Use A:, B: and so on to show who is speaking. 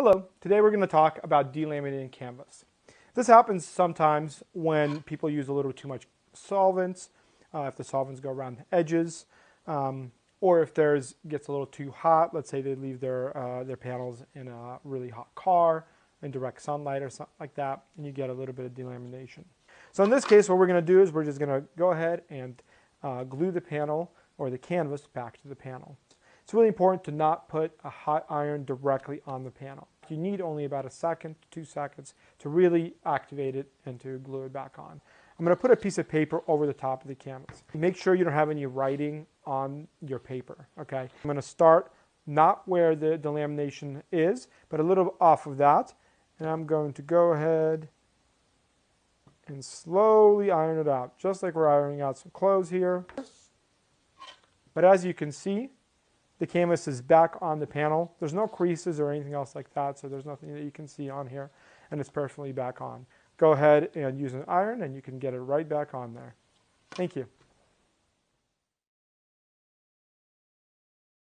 A: Hello, today we're going to talk about delaminating canvas. This happens sometimes when people use a little too much solvents, if the solvents go around the edges, or if theirs gets a little too hot. Let's say they leave their panels in a really hot car, in direct sunlight or something like that, and you get a little bit of delamination. So in this case, what we're going to do is we're just going to go ahead and glue the panel or the canvas back to the panel. It's really important to not put a hot iron directly on the panel. You need only about a second, 2 seconds to really activate it and to glue it back on. I'm going to put a piece of paper over the top of the canvas. Make sure you don't have any writing on your paper, okay? I'm going to start not where the delamination is, but a little off of that. And I'm going to go ahead and slowly iron it out, just like we're ironing out some clothes here. But as you can see, the canvas is back on the panel. There's no creases or anything else like that, so there's nothing that you can see on here, and it's perfectly back on. Go ahead and use an iron, and you can get it right back on there. Thank you.